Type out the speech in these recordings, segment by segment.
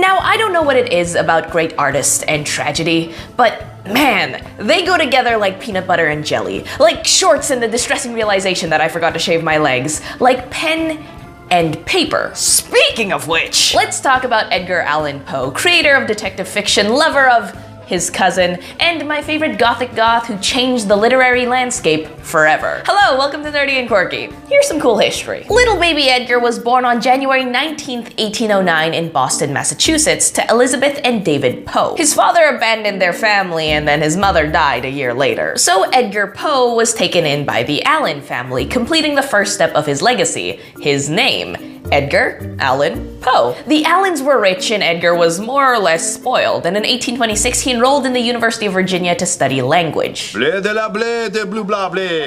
Now, I don't know what it is about great artists and tragedy, but man, they go together like peanut butter and jelly. Like shorts and the distressing realization that I forgot to shave my legs. Like pen and paper. Speaking of which, let's talk about Edgar Allan Poe, creator of detective fiction, lover of his cousin, and my favorite gothic goth who changed the literary landscape forever. Hello, welcome to Nerdy and Quirky. Here's some cool history. Little baby Edgar was born on January 19th, 1809 in Boston, Massachusetts to Elizabeth and David Poe. His father abandoned their family and then his mother died a year later. So Edgar Poe was taken in by the Allan family, completing the first step of his legacy, his name, Edgar Allan Poe. The Allans were rich and Edgar was more or less spoiled, and in 1826 he enrolled in the University of Virginia to study language.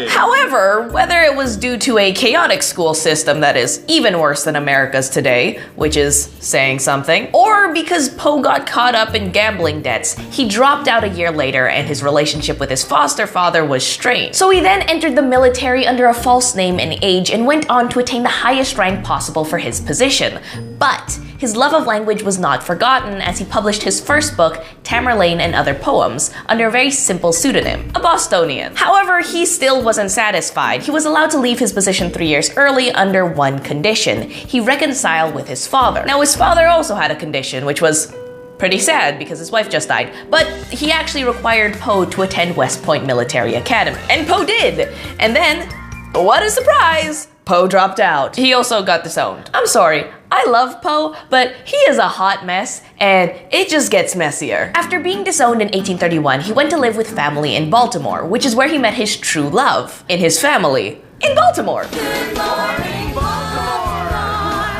However, whether it was due to a chaotic school system that is even worse than America's today, which is saying something, or because Poe got caught up in gambling debts, he dropped out a year later and his relationship with his foster father was strained. So he then entered the military under a false name and age and went on to attain the highest rank possible for his position. But his love of language was not forgotten as he published his first book, Tamerlane and Other Poems, under a very simple pseudonym, a Bostonian. However, he still wasn't satisfied. He was allowed to leave his position 3 years early under one condition. He reconciled with his father. Now, his father also had a condition, which was pretty sad because his wife just died, but he actually required Poe to attend West Point Military Academy. And Poe did! And then, what a surprise! Poe dropped out. He also got disowned. I'm sorry, I love Poe, but he is a hot mess, and it just gets messier. After being disowned in 1831, he went to live with family in Baltimore, which is where he met his true love, in his family, in Baltimore. Good morning, Baltimore!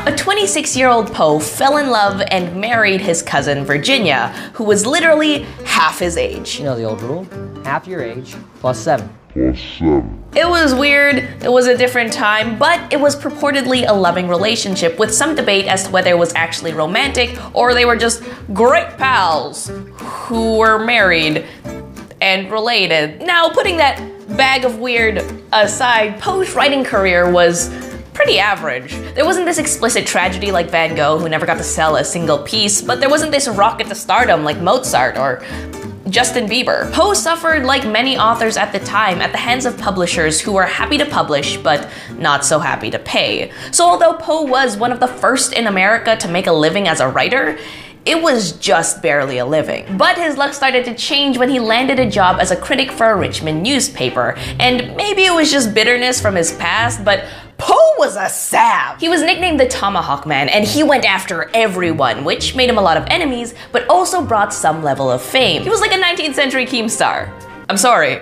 A 26-year-old Poe fell in love and married his cousin Virginia, who was literally half his age. You know the old rule, half your age plus 7. It was weird, it was a different time, but it was purportedly a loving relationship with some debate as to whether it was actually romantic or they were just great pals who were married and related. Now, putting that bag of weird aside, Poe's writing career was pretty average. There wasn't this explicit tragedy like Van Gogh, who never got to sell a single piece, but there wasn't this rocket to stardom like Mozart or Justin Bieber. Poe suffered, like many authors at the time, at the hands of publishers who were happy to publish but not so happy to pay. So although Poe was one of the first in America to make a living as a writer, it was just barely a living. But his luck started to change when he landed a job as a critic for a Richmond newspaper. And maybe it was just bitterness from his past, but Poe was a sav! He was nicknamed the Tomahawk Man, and he went after everyone, which made him a lot of enemies, but also brought some level of fame. He was like a 19th century Keemstar. I'm sorry.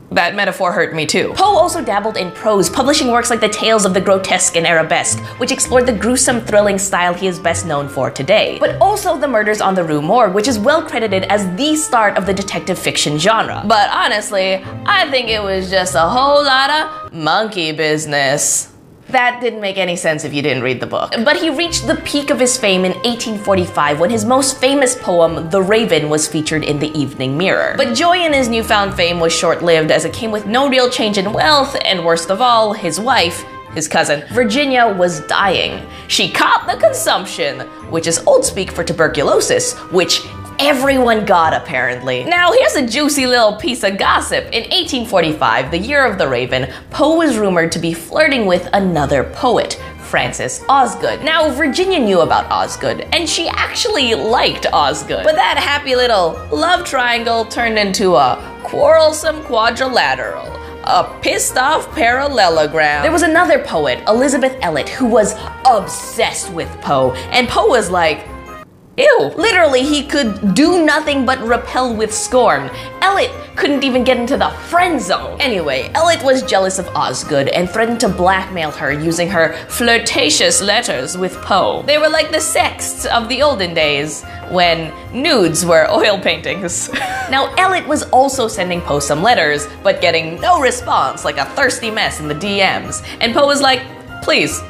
That metaphor hurt me too. Poe also dabbled in prose, publishing works like the Tales of the Grotesque and Arabesque, which explored the gruesome, thrilling style he is best known for today. But also The Murders on the Rue Morgue, which is well credited as the start of the detective fiction genre. But honestly, I think it was just a whole lot of monkey business. That didn't make any sense if you didn't read the book. But he reached the peak of his fame in 1845 when his most famous poem, The Raven, was featured in the Evening Mirror. But joy in his newfound fame was short-lived as it came with no real change in wealth, and worst of all, his wife, his cousin, Virginia, was dying. She caught the consumption, which is old speak for tuberculosis, which everyone got apparently. Now here's a juicy little piece of gossip. In 1845, the year of the Raven, Poe was rumored to be flirting with another poet, Francis Osgood. Now, Virginia knew about Osgood, and she actually liked Osgood. But that happy little love triangle turned into a quarrelsome quadrilateral, a pissed-off parallelogram. There was another poet, Elizabeth Elliot, who was obsessed with Poe, and Poe was like, ew. Literally, he could do nothing but repel with scorn. Elliot couldn't even get into the friend zone. Anyway, Elliot was jealous of Osgood and threatened to blackmail her using her flirtatious letters with Poe. They were like the sexts of the olden days, when nudes were oil paintings. Now, Elliot was also sending Poe some letters, but getting no response, like a thirsty mess in the DMs. And Poe was like, please,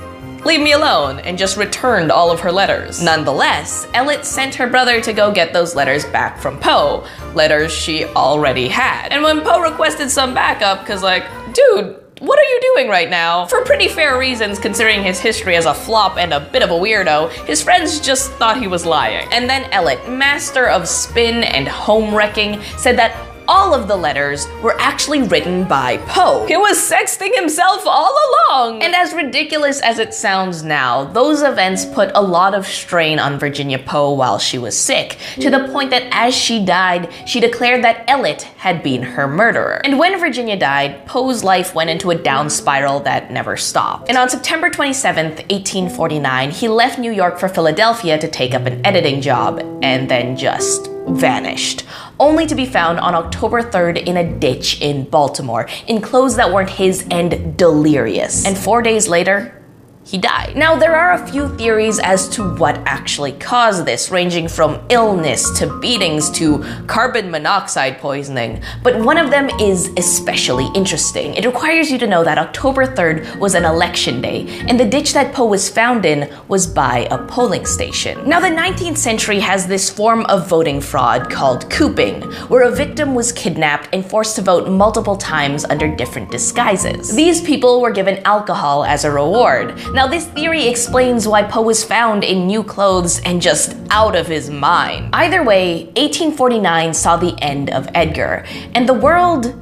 leave me alone, and just returned all of her letters. Nonetheless, Elliot sent her brother to go get those letters back from Poe, letters she already had. And when Poe requested some backup, cause like, dude, what are you doing right now? For pretty fair reasons, considering his history as a flop and a bit of a weirdo, his friends just thought he was lying. And then Eliot, master of spin and home wrecking, said that all of the letters were actually written by Poe. He was sexting himself all along! And as ridiculous as it sounds now, those events put a lot of strain on Virginia Poe while she was sick, to the point that as she died, she declared that Eliot had been her murderer. And when Virginia died, Poe's life went into a down spiral that never stopped. And on September 27th, 1849, he left New York for Philadelphia to take up an editing job, and then just vanished, only to be found on October 3rd in a ditch in Baltimore, in clothes that weren't his and delirious. And 4 days later, he died. Now, there are a few theories as to what actually caused this, ranging from illness to beatings to carbon monoxide poisoning, but one of them is especially interesting. It requires you to know that October 3rd was an election day, and the ditch that Poe was found in was by a polling station. Now, the 19th century has this form of voting fraud called cooping, where a victim was kidnapped and forced to vote multiple times under different disguises. These people were given alcohol as a reward. Now, this theory explains why Poe was found in new clothes and just out of his mind. Either way, 1849 saw the end of Edgar, and the world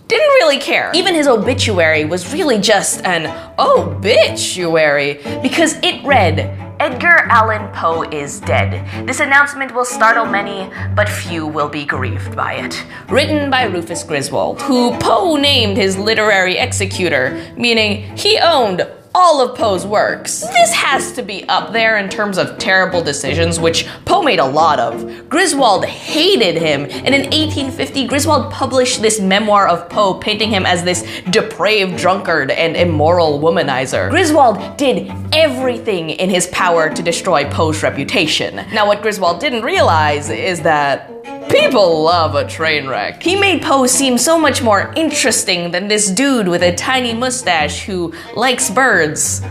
didn't really care. Even his obituary was really just an "oh bitch-uary," because it read, "Edgar Allan Poe is dead. This announcement will startle many, but few will be grieved by it." Written by Rufus Griswold, who Poe named his literary executor, meaning he owned all of Poe's works. This has to be up there in terms of terrible decisions, which Poe made a lot of. Griswold hated him, and in 1850, Griswold published this memoir of Poe, painting him as this depraved drunkard and immoral womanizer. Griswold did everything in his power to destroy Poe's reputation. Now, what Griswold didn't realize is that people love a train wreck. He made Poe seem so much more interesting than this dude with a tiny mustache who likes birds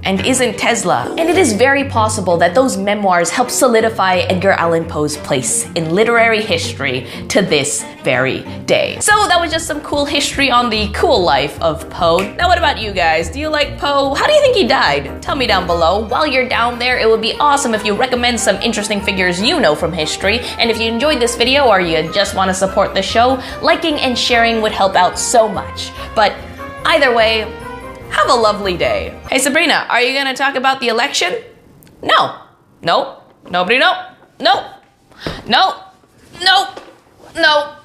and isn't Tesla. And it is very possible that those memoirs helped solidify Edgar Allan Poe's place in literary history to this very day. So that was just some cool history on the cool life of Poe. Now, what about you guys? Do you like Poe? How do you think he died? Tell me down below. While you're down there, it would be awesome if you recommend some interesting figures you know from history. And if you enjoyed this video or you just want to support the show, liking and sharing would help out so much. But either way, have a lovely day. Hey Sabrina, are you gonna talk about the election? No. Nope. Nobody, nope. Nope. Nope. Nope. Nope.